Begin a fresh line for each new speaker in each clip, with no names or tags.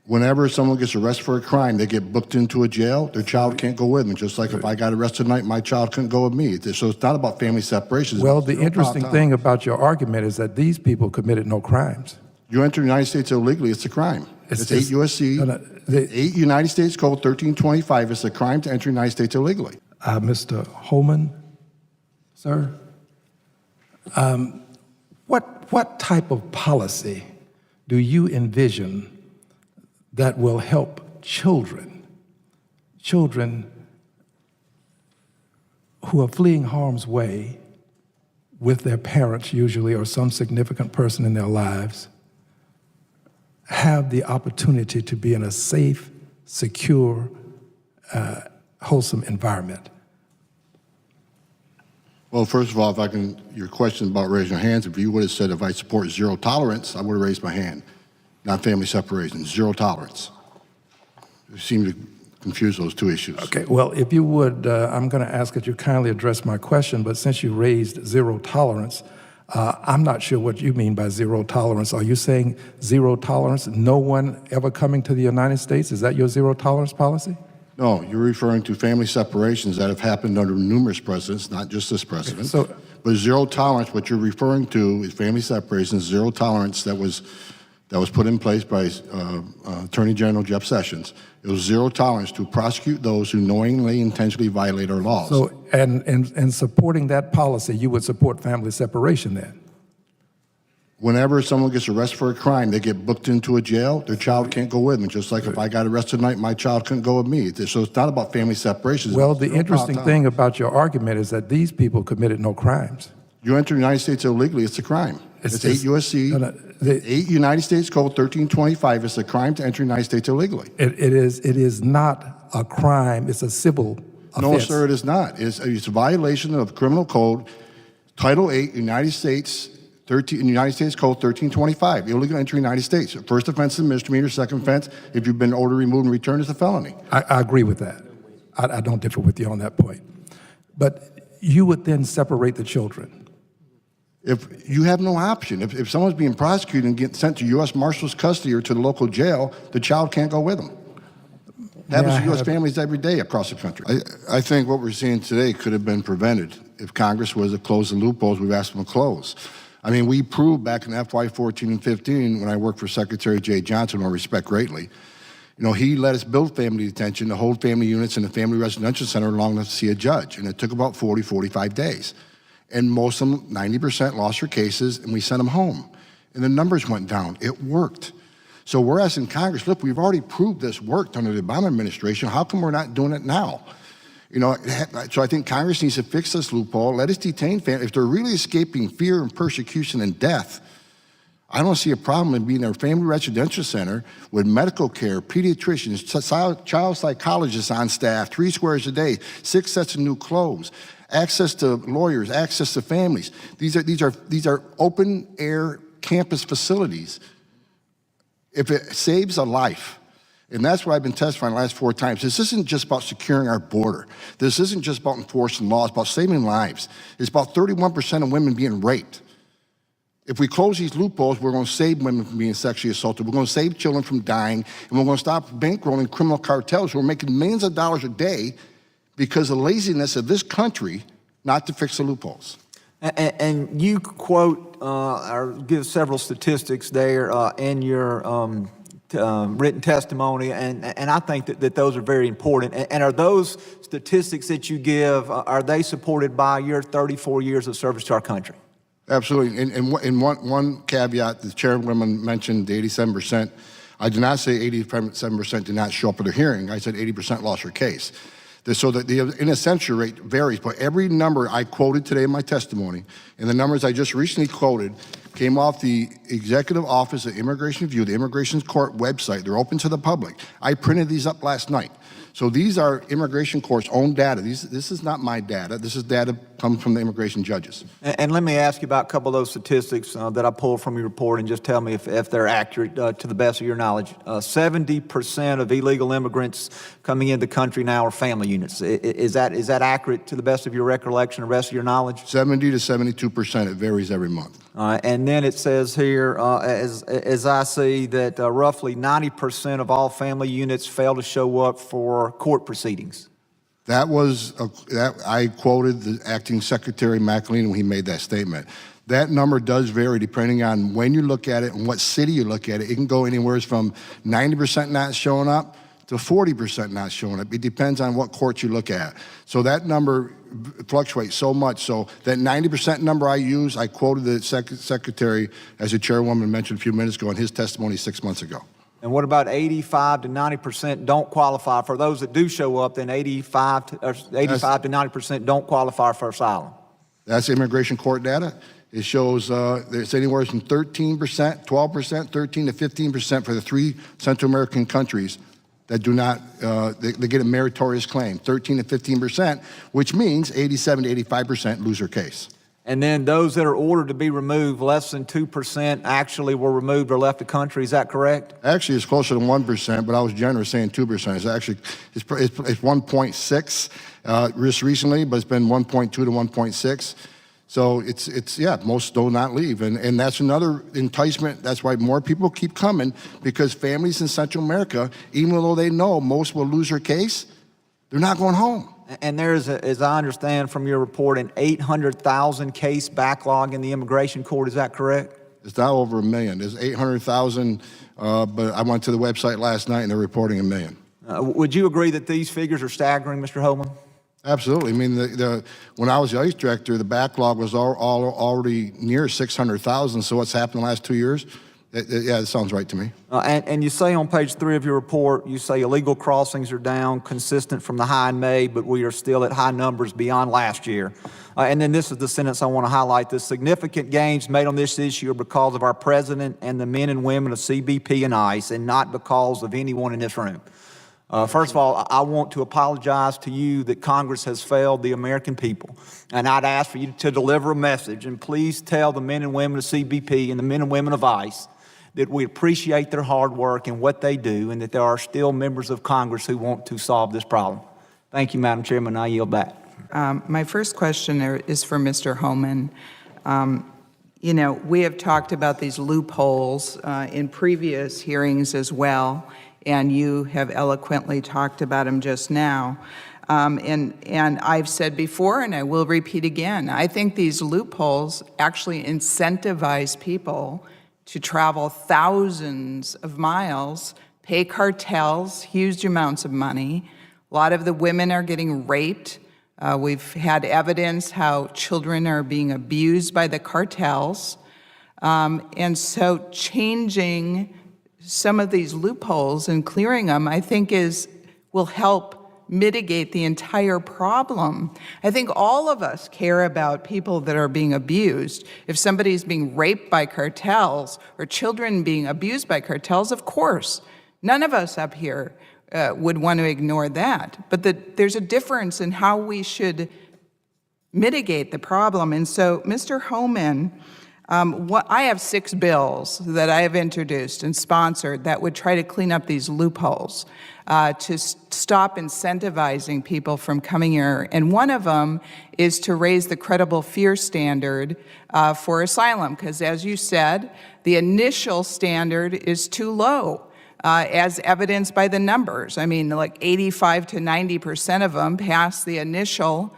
Whenever someone gets arrested for a crime, they get booked into a jail, their child can't go with them. Just like if I got arrested tonight, my child couldn't go with me. So it's not about family separation.
Well, the interesting thing about your argument is that these people committed no crimes.
You enter the United States illegally, it's a crime. It's 8 U.S.C., 8 United States Code 1325. It's a crime to enter the United States illegally.
Mr. Holman, sir, what type of policy do you envision that will help children who are fleeing harm's way with their parents usually or some significant person in their lives have the opportunity to be in a safe, secure, wholesome environment?
Well, first of all, if I can, your question about raising your hands, if you would have said if I support zero tolerance, I would have raised my hand. Not family separation, zero tolerance. You seem to confuse those two issues.
Okay, well, if you would, I'm going to ask that you kindly address my question, but since you raised zero tolerance, I'm not sure what you mean by zero tolerance. Are you saying zero tolerance, no one ever coming to the United States? Is that your zero tolerance policy?
No, you're referring to family separations that have happened under numerous presidents, not just this president.
Okay,
but zero tolerance, what you're referring to is family separations, zero tolerance that was put in place by Attorney General Jeff Sessions. It was zero tolerance to prosecute those who knowingly, intentionally violate our laws.
So, and supporting that policy, you would support family separation then?
Whenever someone gets arrested for a crime, they get booked into a jail, their child can't go with them. Just like if I got arrested tonight, my child couldn't go with me. So it's not about family separation.
Well, the interesting thing about your argument is that these people committed no crimes.
You enter the United States illegally, it's a crime. It's 8 U.S.C., 8 United States Code 1325. It's a crime to enter the United States illegally.
It is not a crime, it's a civil offense.
No, sir, it is not. It's a violation of Criminal Code, Title 8, United States Code 1325, illegal entry in the United States. First offense is a misdemeanor, second offense, if you've been ordered, removed, and returned, is a felony.
I agree with that. I don't differ with you on that point. But you would then separate the children.
If you have no option, if someone's being prosecuted and getting sent to U.S. Marshal's custody or to the local jail, the child can't go with them. Happens to U.S. families every day across the country. I think what we're seeing today could have been prevented if Congress was to close the loopholes we've asked them to close. I mean, we proved back in FY 14 and 15 when I worked for Secretary Jay Johnson, who I respect greatly, you know, he let us build family detention to hold family units in a family residential center long enough to see a judge, and it took about 40, 45 days. And most of them, 90% lost their cases, and we sent them home. And the numbers went down. It worked. So we're asking Congress, look, we've already proved this worked under the Obama administration. How come we're not doing it now? You know, so I think Congress needs to fix this loophole. Let us detain families. If they're really escaping fear and persecution and death, I don't see a problem in being in a family residential center with medical care, pediatricians, child psychologists on staff, 3 squares a day, 6 sets of new clothes, access to lawyers, access to families. These are open air campus facilities. If it saves a life, and that's what I've been testifying the last 4 times. This isn't just about securing our border. This isn't just about enforcing laws, it's about saving lives. It's about 31% of women being raped. If we close these loopholes, we're going to save women from being sexually assaulted. We're going to save children from dying, and we're going to stop bankrolling criminal cartels who are making millions of dollars a day because of the laziness of this country not to fix the loopholes.
And you quote or give several statistics there in your written testimony, and I think that those are very important. And are those statistics that you give, are they supported by your 34 years of service to our country?
Absolutely. And one caveat, the chairwoman mentioned the 87%. I did not say 87% did not show up at a hearing. I said 80% lost their case. So that the in-absentia rate varies, but every number I quoted today in my testimony, and the numbers I just recently quoted, came off the Executive Office of Immigration Review, the Immigration Court website. They're open to the public. I printed these up last night. So these are immigration court's own data. This is not my data. This is data comes from the immigration judges.
And let me ask you about a couple of those statistics that I pulled from your report, and just tell me if they're accurate to the best of your knowledge. 70% of illegal immigrants coming into the country now are family units. Is that accurate to the best of your recollection or best of your knowledge?
70 to 72%. It varies every month.
And then it says here, as I see, that roughly 90% of all family units fail to show up for court proceedings.
That was, I quoted the acting Secretary McAleen when he made that statement. That number does vary depending on when you look at it and what city you look at it. It can go anywhere from 90% not showing up to 40% not showing up. It depends on what court you look at. So that number fluctuates so much. So that 90% number I use, I quoted the Secretary, as the chairwoman mentioned a few minutes ago, in his testimony 6 months ago.
And what about 85 to 90% don't qualify? For those that do show up, then 85 to 90% don't qualify for asylum.
That's immigration court data. It shows it's anywhere from 13%, 12%, 13 to 15% for the 3 Central American countries that do not, they get a meritorious claim, 13 to 15%, which means 87 to 85% lose their case.
And then those that are ordered to be removed, less than 2% actually were removed or left the country. Is that correct?
Actually, it's closer to 1%, but I was generous saying 2%. It's actually, it's 1.6 just recently, but it's been 1.2 to 1.6. So it's yeah, most do not leave. And that's another enticement. That's why more people keep coming, because families in Central America, even though they know most will lose their case, they're not going home.
And there's, as I understand from your report, an 800,000 case backlog in the immigration court. Is that correct?
It's now over 1 million. There's 800,000, but I went to the website last night and they're reporting 1 million.
Would you agree that these figures are staggering, Mr. Holman?
Absolutely. I mean, when I was the ICE director, the backlog was already near 600,000. So what's happened the last 2 years? Yeah, it sounds right to me.
And you say on page 3 of your report, you say illegal crossings are down, consistent from the high in May, but we are still at high numbers beyond last year. And then this is the sentence I want to highlight. The significant gains made on this issue are because of our president and the men and women of CBP and ICE, and not because of anyone in this room. First of all, I want to apologize to you that Congress has failed the American people. And I'd ask for you to deliver a message, and please tell the men and women of CBP and the men and women of ICE that we appreciate their hard work and what they do, and that there are still members of Congress who want to solve this problem. Thank you, Madam Chairman. I yield back.
My first question is for Mr. Holman. You know, we have talked about these loopholes in previous hearings as well, and you have eloquently talked about them just now. And I've said before, and I will repeat again, I think these loopholes actually incentivize people to travel thousands of miles, pay cartels huge amounts of money. A lot of the women are getting raped. We've had evidence how children are being abused by the cartels. And so changing some of these loopholes and clearing them, I think will help mitigate the entire problem. I think all of us care about people that are being abused. If somebody's being raped by cartels or children being abused by cartels, of course, none of us up here would want to ignore that. But there's a difference in how we should mitigate the problem. And so, Mr. Holman, I have 6 bills that I have introduced and sponsored that would try to clean up these loopholes, to stop incentivizing people from coming here. And one of them is to raise the credible fear standard for asylum, because as you said, the initial standard is too low, as evidenced by the numbers. I mean, like 85 to 90% of them pass the initial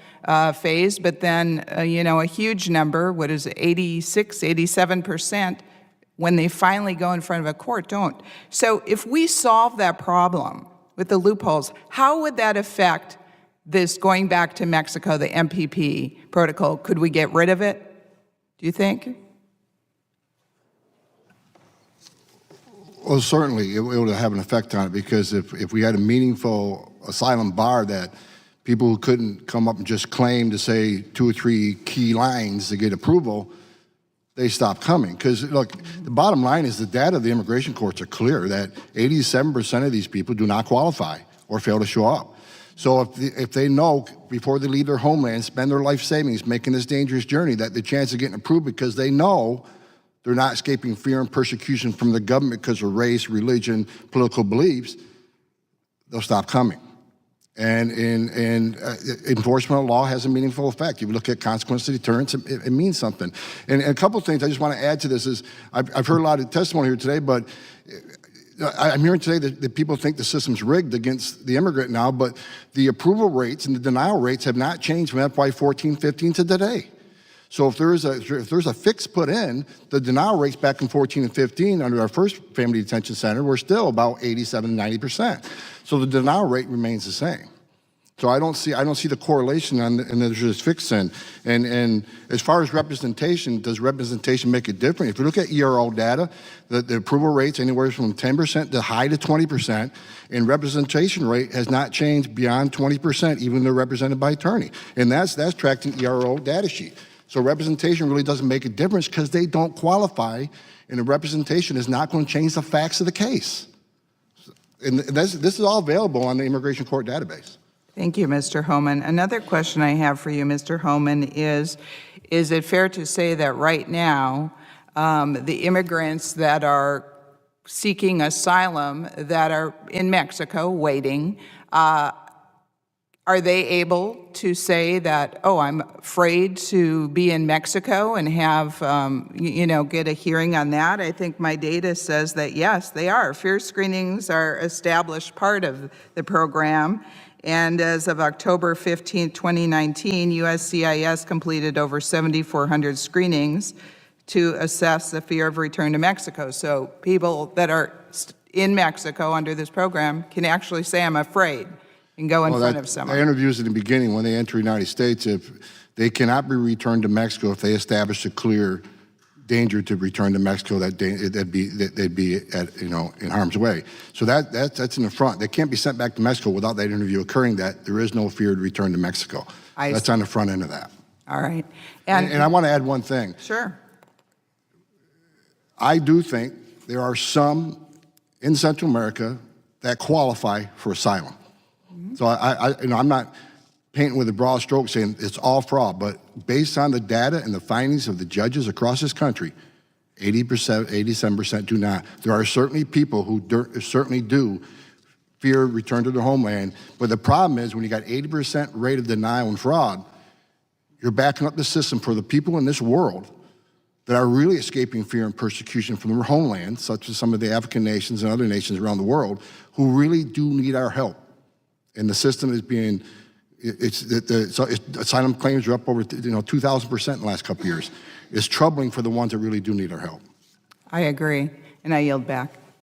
phase, but then, you know, a huge number, what is it, 86, 87%, when they finally go in front of a court, don't. So if we solve that problem with the loopholes, how would that affect this going back to Mexico, the MPP protocol? Could we get rid of it, do you think?
Well, certainly it would have an effect on it, because if we had a meaningful asylum bar that people who couldn't come up and just claim to say 2 or 3 key lines to get approval, they stop coming. Because look, the bottom line is the data of the immigration courts are clear that 87% of these people do not qualify. or fail to show up. So if they know before they leave their homeland, spend their life savings making this dangerous journey, that the chance of getting approved because they know they're not escaping fear and persecution from the government because of race, religion, political beliefs, they'll stop coming. And enforcement of law has a meaningful effect. If you look at consequence of deterrence, it means something. And a couple of things I just want to add to this is, I've heard a lot of testimony here today, but I'm hearing today that people think the system's rigged against the immigrant now, but the approval rates and the denial rates have not changed from FY 14-15 to today. So if there's a fix put in, the denial rates back in 14 and 15 under our first family detention center were still about 87 to 90%. So the denial rate remains the same. So I don't see the correlation and there's this fix in. And as far as representation, does representation make it different? If you look at ERO data, the approval rate's anywhere from 10% to high to 20%, and representation rate has not changed beyond 20%, even though they're represented by attorney. And that's tracked in ERO data sheet. So representation really doesn't make a difference because they don't qualify, and the representation is not going to change the facts of the case. And this is all available on the Immigration Court database.
Thank you, Mr. Homan. Another question I have for you, Mr. Homan, is it fair to say that right now, the immigrants that are seeking asylum that are in Mexico waiting, are they able to say that, oh, I'm afraid to be in Mexico and have, get a hearing on that? I think my data says that, yes, they are. Fear screenings are established part of the program. And as of October 15, 2019, USCIS completed over 7,400 screenings to assess the fear of return to Mexico. So people that are in Mexico under this program can actually say, I'm afraid, and go in front of someone.
I interviews in the beginning when they enter the United States, if they cannot be returned to Mexico if they establish a clear danger to return to Mexico, they'd be at, in harm's way. So that's in the front. They can't be sent back to Mexico without that interview occurring that there is no fear to return to Mexico. That's on the front end of that.
All right.
And I want to add one thing.
Sure.
I do think there are some in Central America that qualify for asylum. So I'm not painting with a broad stroke saying it's all fraud, but based on the data and the findings of the judges across this country, 80%, 87% do not. There are certainly people who certainly do fear return to their homeland, but the problem is when you got 80% rate of denial and fraud, you're backing up the system for the people in this world that are really escaping fear and persecution from their homeland, such as some of the African nations and other nations around the world, who really do need our help. And the system is being, asylum claims are up over 2,000% in the last couple of years. It's troubling for the ones that really do need our help.
I agree, and I yield back.